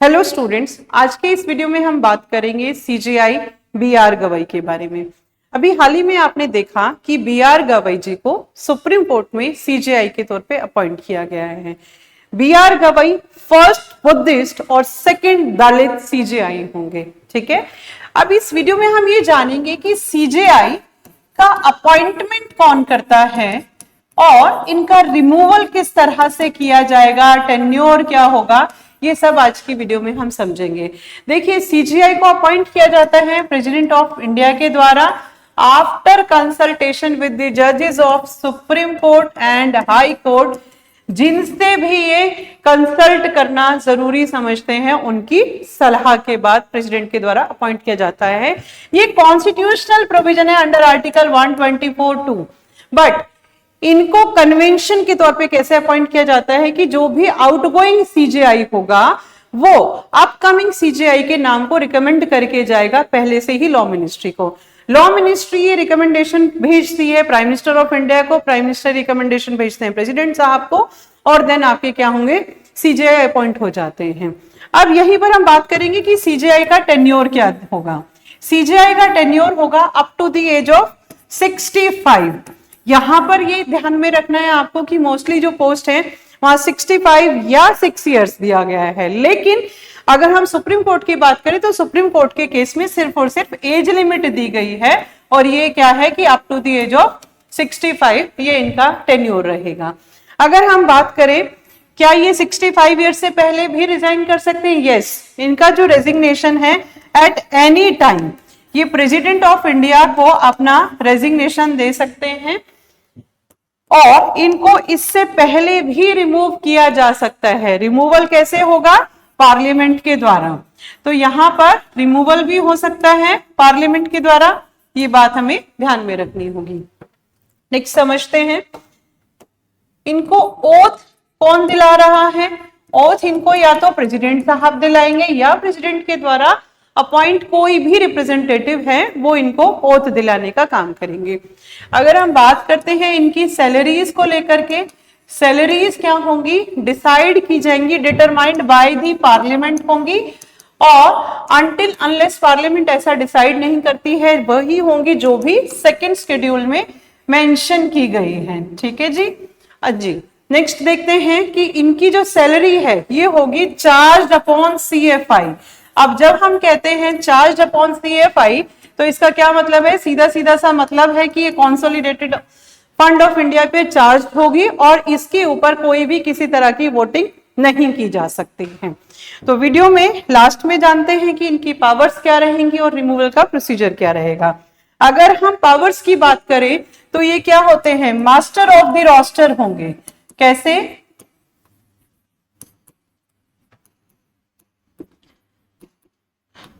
Hello students, आज के इस वीडियो में हम बात करेंगे सीजेआई बी.आर. गवई के बारे में। अभी हाल ही में आपने देखा कि बी.आर. गवई जी को सुप्रीम कोर्ट में सीजेआई के तौर पे अपॉइंट किया गया है। बी.आर. गवई फर्स्ट बुद्धिस्ट और सेकंड दलित सीजेआई होंगे। ठीक है, अब इस वीडियो में हम ये जानेंगे कि सीजेआई का अपॉइंटमेंट कौन करता है और इनका रिमूवल किस तरह से किया जाएगा, टेन्योर क्या होगा, ये सब आज की वीडियो में हम समझेंगे। देखिए, सीजीआई को अपॉइंट किया जाता है प्रेसिडेंट ऑफ इंडिया के द्वारा आफ्टर कंसल्टेशन विद द जजेस of supreme court and high court, जिनसे भी ये कंसल्ट करना जरूरी समझते हैं उनकी सलाह के बाद प्रेसिडेंट के द्वारा अपॉइंट किया जाता है। ये कॉन्स्टिट्यूशनल प्रोविजन है अंडर आर्टिकल 124(2). बट इनको कन्वेंशन के तौर पे कैसे अपॉइंट किया जाता है कि जो भी आउटगोइंग सीजेआई होगा वो अपकमिंग सीजेआई के नाम को रिकमेंड करके जाएगा पहले से ही लॉ मिनिस्ट्री को। लॉ मिनिस्ट्री ये रिकमेंडेशन भेजती है प्राइम मिनिस्टर ऑफ इंडिया को, प्राइम मिनिस्टर रिकमेंडेशन भेजते हैं प्रेसिडेंट साहब को, और देन आपके क्या होंगे, सीजेआई अपॉइंट हो जाते हैं। अब यहीं पर हम बात करेंगे कि सीजेआई का टेन्योर क्या होगा। सीजेआई का टेन्योर होगा up to the age of 65। यहां पर ये ध्यान में रखना है आपको कि मोस्टली जो पोस्ट है वहां 65 या 6 इयर्स दिया गया है, लेकिन अगर हम सुप्रीम कोर्ट की बात करें तो सुप्रीम कोर्ट के केस में सिर्फ और सिर्फ एज लिमिट दी गई है, और ये क्या है कि up to the age of 65 ये इनका टेन्योर रहेगा। अगर हम बात करें क्या ये 65 ईयर्स से पहले भी रिजाइन कर सकते हैं? यस, इनका जो रेजिग्नेशन है एट एनी टाइम ये प्रेसिडेंट ऑफ इंडिया को अपना रेजिग्नेशन दे सकते हैं, और इनको इससे पहले भी रिमूव किया जा सकता है। रिमूवल कैसे होगा? पार्लियामेंट के द्वारा। तो यहां पर रिमूवल भी हो सकता है पार्लियामेंट के द्वारा, ये बात हमें ध्यान में रखनी होगी। नेक्स्ट समझते हैं, इनको ओथ कौन दिला रहा है? ओथ इनको या तो प्रेसिडेंट साहब दिलाएंगे या प्रेसिडेंट के द्वारा अपॉइंट कोई भी रिप्रेजेंटेटिव है वो इनको ओथ दिलाने का काम करेंगे। अगर हम बात करते हैं इनकी सैलरीज को लेकर के, सैलरीज क्या होंगी, डिसाइड की जाएंगी, डिटरमाइंड बाय द पार्लियामेंट होंगी, और अनटिल अनलेस पार्लियामेंट ऐसा डिसाइड नहीं करती है वही होंगी जो भी सेकंड शेड्यूल में मेंशन की गई है। ठीक है जी। जी नेक्स्ट देखते हैं कि इनकी जो सैलरी है ये होगी चार्ज अपॉन CFI। अब जब हम कहते हैं चार्ज अपॉन CFI तो इसका क्या मतलब है? सीधा सीधा सा मतलब है कि ये कंसोलिडेटेड फंड ऑफ इंडिया पे चार्ज होगी और इसके ऊपर कोई भी किसी तरह की वोटिंग नहीं की जा सकती है। तो वीडियो में लास्ट में जानते हैं कि इनकी पावर्स क्या रहेंगी और रिमूवल का प्रोसीजर क्या रहेगा। अगर हम पावर्स की बात करें तो ये क्या होते हैं? मास्टर ऑफ द रोस्टर होंगे। कैसे?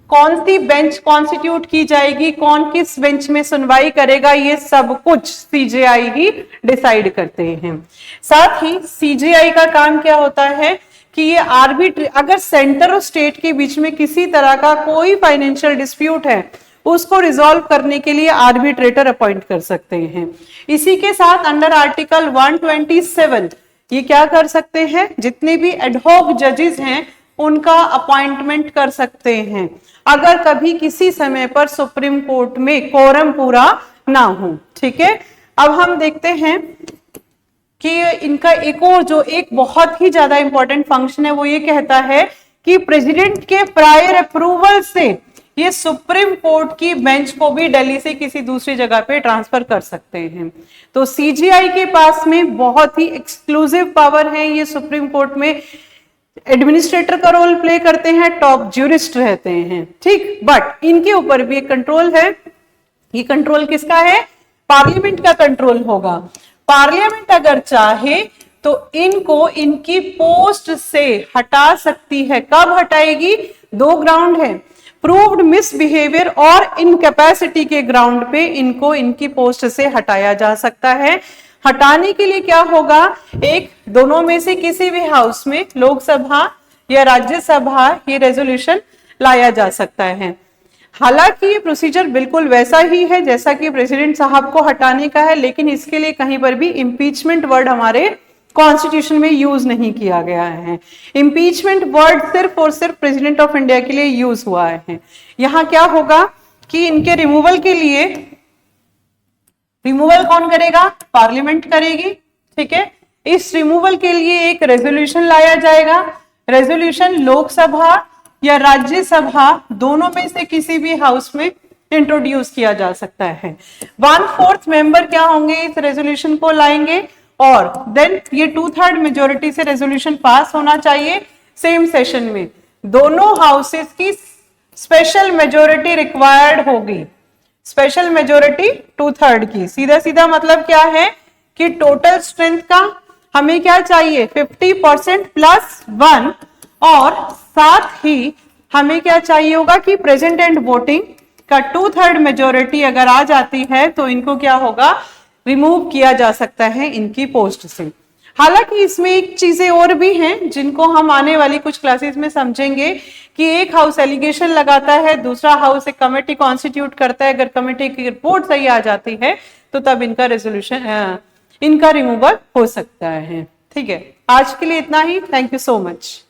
कौन सी बेंच कॉन्स्टिट्यूट की जाएगी, कौन किस बेंच में सुनवाई करेगा, ये सब कुछ सीजेआई ही डिसाइड करते हैं। साथ ही सीजेआई का काम क्या होता है कि ये अगर सेंटर और स्टेट के बीच में किसी तरह का कोई फाइनेंशियल डिस्प्यूट है उसको रिजॉल्व करने के लिए आर्बिट्रेटर अपॉइंट कर सकते हैं। इसी के साथ अंडर आर्टिकल 127 ये क्या कर सकते हैं, जितने भी एडहॉक जजेस हैं उनका अपॉइंटमेंट कर सकते हैं अगर कभी किसी समय पर सुप्रीम कोर्ट में कोरम पूरा ना हो। ठीक है, अब हम देखते हैं कि इनका एक बहुत ही ज्यादा इंपॉर्टेंट फंक्शन है, वो ये कहता है कि प्रेसिडेंट के प्रायर अप्रूवल से ये सुप्रीम कोर्ट की बेंच को भी दिल्ली से किसी दूसरी जगह पे ट्रांसफर कर सकते हैं। तो सीजीआई के पास में बहुत ही एक्सक्लूसिव पावर है, ये सुप्रीम कोर्ट में एडमिनिस्ट्रेटर का रोल प्ले करते हैं, टॉप ज्यूरिस्ट रहते हैं। ठीक, बट इनके ऊपर भी एक कंट्रोल है। ये कंट्रोल किसका है? पार्लियामेंट का कंट्रोल होगा। पार्लियामेंट अगर चाहे तो इनको इनकी पोस्ट से हटा सकती है। कब हटाएगी? 2 ग्राउंड है, प्रूव्ड मिसबिहेवियर और इनकैपेसिटी के ग्राउंड पे इनको इनकी पोस्ट से हटाया जा सकता है। हटाने के लिए क्या होगा? एक दोनों में से किसी भी हाउस में, लोकसभा या राज्यसभा, ये रेजोल्यूशन लाया जा सकता है। हालांकि ये प्रोसीजर बिल्कुल वैसा ही है जैसा कि प्रेसिडेंट साहब को हटाने का है, लेकिन इसके लिए कहीं पर भी इंपीचमेंट वर्ड हमारे कॉन्स्टिट्यूशन में यूज नहीं किया गया है। इम्पीचमेंट वर्ड सिर्फ और सिर्फ प्रेसिडेंट ऑफ इंडिया के लिए यूज हुआ है। यहां क्या होगा कि इनके रिमूवल के लिए, रिमूवल कौन करेगा? पार्लियामेंट करेगी, ठीक है। इस रिमूवल के लिए एक रेजोल्यूशन लाया जाएगा। रेजोल्यूशन लोकसभा या राज्यसभा दोनों में से किसी भी हाउस में इंट्रोड्यूस किया जा सकता है। 1/4 मेंबर क्या होंगे? इस रेजोल्यूशन को लाएंगे और देन ये 2/3 मेजोरिटी से रेजोल्यूशन पास होना चाहिए सेम सेशन में। दोनों हाउसेस की स्पेशल मेजोरिटी रिक्वायर्ड होगी। स्पेशल मेजोरिटी 2/3 की। सीधा सीधा मतलब क्या है कि टोटल स्ट्रेंथ का हमें क्या चाहिए? 50% + 1 और साथ ही हमें क्या चाहिए होगा कि प्रेजेंट एंड वोटिंग का 2/3 मेजोरिटी अगर आ जाती है तो इनको क्या होगा? रिमूव किया जा सकता है इनकी पोस्ट से। हालांकि इसमें एक चीजें और भी हैं जिनको हम आने वाली कुछ क्लासेस में समझेंगे कि एक हाउस एलिगेशन लगाता है, दूसरा हाउस एक कमेटी कॉन्स्टिट्यूट करता है। अगर कमेटी की रिपोर्ट सही आ जाती है तो तब इनका रेजोल्यूशन, इनका रिमूवल हो सकता है। ठीक है, आज के लिए इतना ही। Thank you so much.